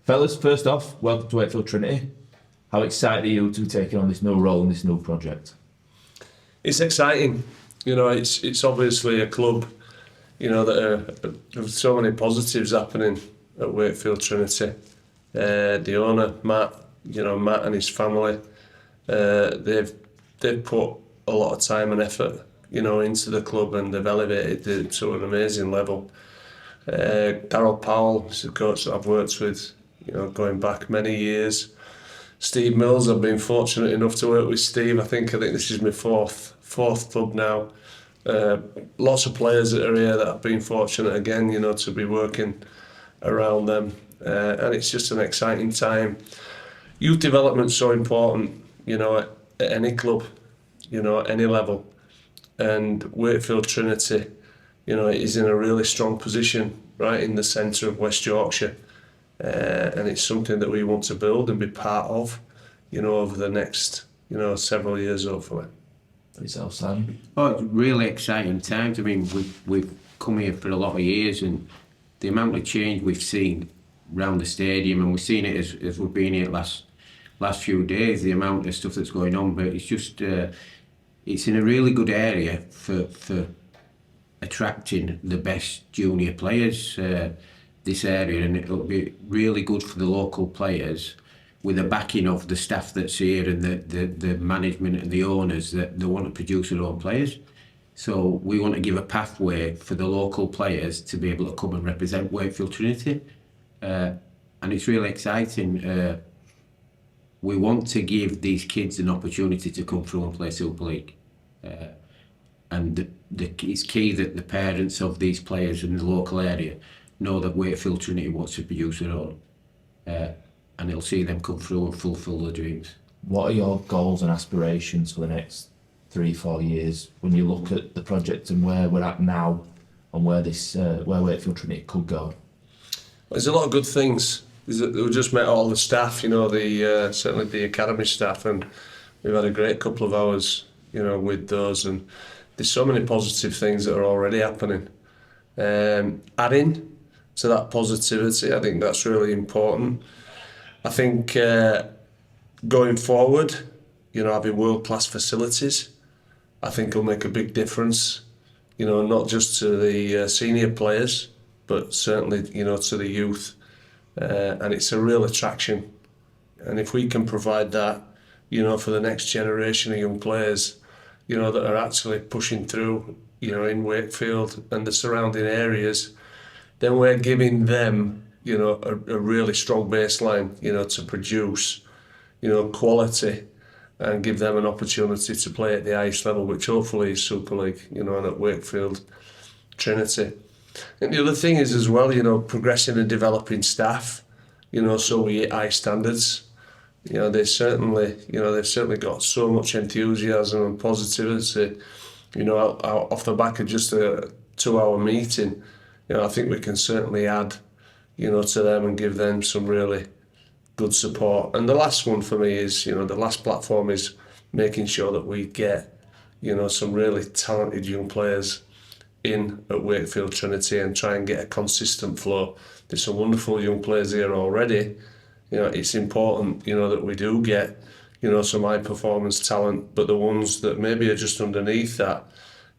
Fellas, first off, welcome to Wakefield Trinity. How excited are you to be taking on this new role in this new project? It's exciting. It's obviously a club, that there's so many positives happening at Wakefield Trinity. The owner, Matt and his family, they've put a lot of time and effort, into the club, and they've elevated it to an amazing level. Darryl Powell is the coach that I've worked with, going back many years. Steve Mills, I've been fortunate enough to work with Steve. I think this is my fourth club now. Lots of players that are here that I've been fortunate again, to be working around them. And it's just an exciting time. Youth development's so important, at any club, at any level. And Wakefield Trinity, is in a really strong position right in the centre of West Yorkshire. And it's something that we want to build and be part of, over the next, several years, hopefully. Yourself, Sam? Oh, it's really exciting times. I mean, we've come here for a lot of years, and the amount of change we've seen around the stadium, and we've seen it as we've been here last few days, the amount of stuff that's going on. But it's just, it's in a really good area for attracting the best junior players, this area, and it'll be really good for the local players with the backing of the staff that's here and the management and the owners that they want to produce their own players. So we want to give a pathway for the local players to be able to come and represent Wakefield Trinity, and it's really exciting. We want to give these kids an opportunity to come through and play Super League. And it's key that the parents of these players in the local area know that Wakefield Trinity wants to produce their own, and it'll see them come through and fulfil their dreams. What are your goals and aspirations for the next 3-4 years when you look at the project and where we're at now and where Wakefield Trinity could go? There's a lot of good things. We just met all the staff, certainly the academy staff, and we've had a great couple of hours, with those, and there's so many positive things that are already happening. Adding to that positivity, I think that's really important. I think going forward, having world-class facilities, I think will make a big difference, not just to the senior players, but certainly, to the youth. And it's a real attraction. And if we can provide that, for the next generation of young players, that are actually pushing through, in Wakefield and the surrounding areas, then we're giving them, a really strong baseline, to produce, quality, and give them an opportunity to play at the highest level, which hopefully is Super League, and at Wakefield Trinity. And the other thing is as well, progressing and developing staff, so we hit high standards. They've certainly got so much enthusiasm and positivity, off the back of just a 2-hour meeting. I think we can certainly add, to them and give them some really good support. And the last one for me is, the last platform is making sure that we get, some really talented young players in at Wakefield Trinity and try and get a consistent flow. There's some wonderful young players here already. It's important, that we do get, some high performance talent, but the ones that maybe are just underneath that,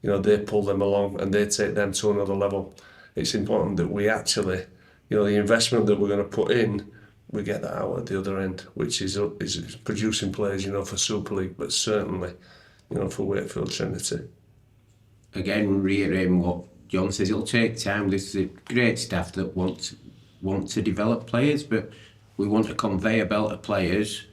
they pull them along and they take them to another level. It's important that we actually, the investment that we're going to put in, we get that out at the other end, which is producing players, for Super League, but certainly, for Wakefield Trinity. Again, reiterating what John says, it'll take time. There's a great staff that want to develop players, but we want a conveyor belt of players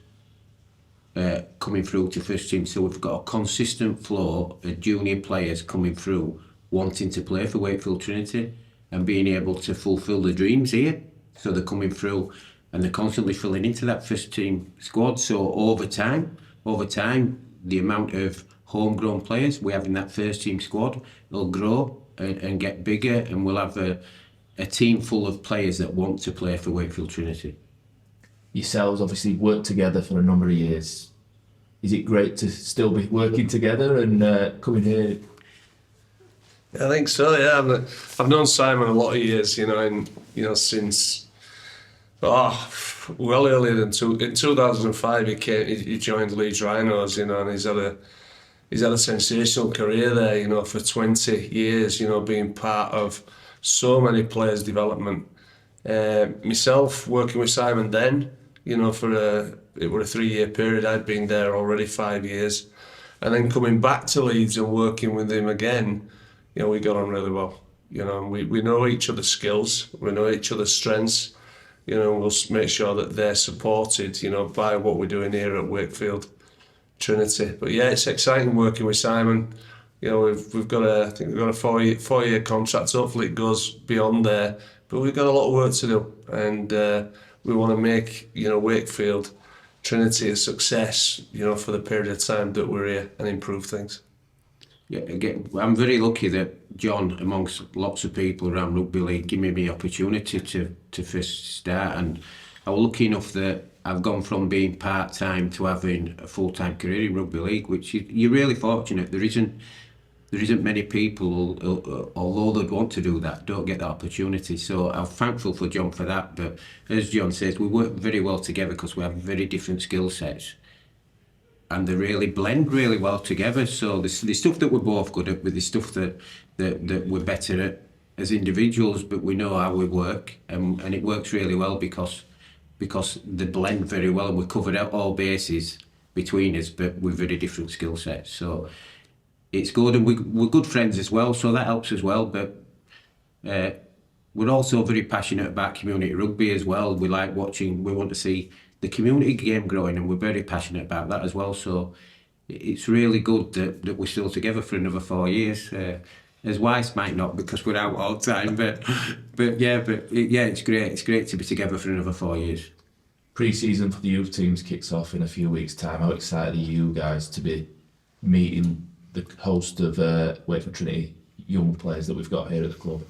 coming through to first team. So we've got a consistent flow of junior players coming through, wanting to play for Wakefield Trinity and being able to fulfil their dreams here. So they're coming through and they're constantly filling into that first team squad. So over time, the amount of homegrown players we have in that first team squad will grow and get bigger, and we'll have a team full of players that want to play for Wakefield Trinity. Yourselves obviously worked together for a number of years. Is it great to still be working together and coming here? I think so, yeah. I've known Simon a lot of years, since well earlier than in 2005 he joined Leeds Rhinos, you know, and he's had a sensational career there, you know, for 20 years, you know, being part of so many players' development. Myself working with Simon then, you know, it was a 3-year period. I'd been there already 5 years, and then coming back to Leeds and working with him again, you know, we got on really well. You know, we know each other's skills, we know each other's strengths. You know, we'll make sure that they're supported, you know, by what we're doing here at Wakefield, Trinity. But yeah, it's exciting working with Simon. You know, we've got I think we've got a four-year contract. Hopefully it goes beyond there. But we've got a lot of work to do, and we want to make, you know, Wakefield, Trinity a success, you know, for the period of time that we're here, and improve things. Yeah, again, I'm very lucky that John, amongst lots of people around Rugby League, gave me the opportunity to first start, and I was lucky enough that I've gone from being part-time to having a full-time career in Rugby League, which you're really fortunate. There isn't many people, although they'd want to do that, don't get that opportunity. So I'm thankful for John for that. But as John says, we work very well together because we have very different skill sets, and they really blend really well together. So the stuff that we're both good at, with the stuff that we're better at as individuals, but we know how we work, and it works really well because they blend very well, and we covered out all bases between us, but with very different skill sets. So it's good, and we're good friends as well, so that helps as well. But we're also very passionate about community rugby as well. We like watching, we want to see the community game growing, and we're very passionate about that as well. So it's really good that we're still together for another 4 years. As Weiss might not, because we're out all the time, but it's great. It's great to be together for another 4 years. Pre-season for the youth teams kicks off in a few weeks' time. How excited are you guys to be meeting the host of Wakefield Trinity young players that we've got here at the club?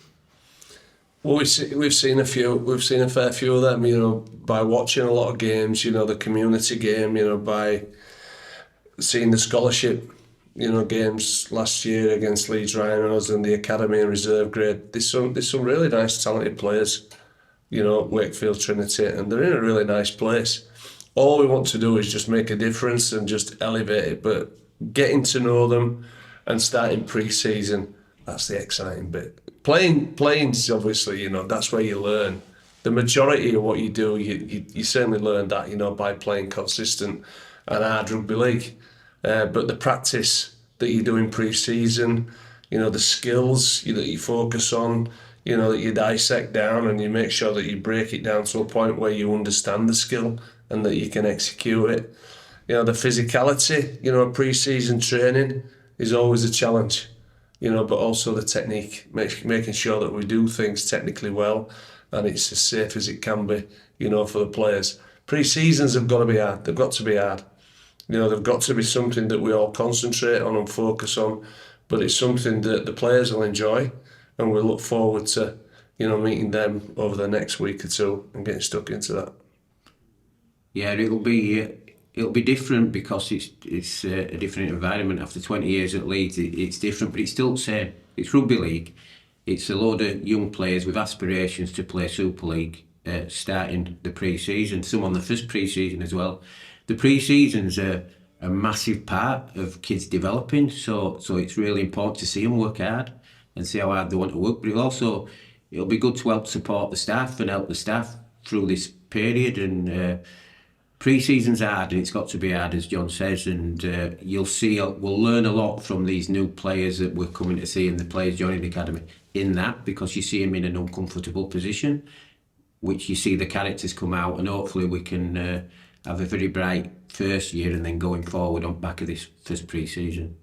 Well, we've seen a fair few of them, you know, by watching a lot of games, you know, the community game, you know, by seeing the scholarship, you know, games last year against Leeds Rhinos and the academy and reserve grade. There's some really nice talented players, you know, at Wakefield Trinity, and they're in a really nice place. All we want to do is just make a difference and just elevate it, but getting to know them and starting pre-season, that's the exciting bit. Playing's obviously, you know, that's where you learn. The majority of what you do, you certainly learn that, you know, by playing consistent and hard rugby league. But the practice that you do in pre-season, you know, the skills that you focus on, you know, that you dissect down, and you make sure that you break it down to a point where you understand the skill and that you can execute it. You know, the physicality, you know, pre-season training is always a challenge, you know, but also the technique, making sure that we do things technically well and it's as safe as it can be, you know, for the players. Pre-seasons have got to be hard. They've got to be hard. You know, they've got to be something that we all concentrate on and focus on, but it's something that the players will enjoy, and we look forward to, you know, meeting them over the next week or two and getting stuck into that. Yeah, it'll be different because it's a different environment. After 20 years at Leeds, it's different, but it's still the same. It's rugby league. It's a load of young players with aspirations to play Super League, starting the pre-season. Some on the first pre-season as well. The pre-season's a massive part of kids developing, so it's really important to see them work hard and see how hard they want to work. But it'll be good to help support the staff and help the staff through this period. And pre-season's hard, and it's got to be hard, as John says. And you'll see, we'll learn a lot from these new players that we're coming to see, and the players joining the academy. In that, because you see them in an uncomfortable position, which you see the characters come out, and hopefully we can have a very bright first year and then going forward on back of this first pre-season.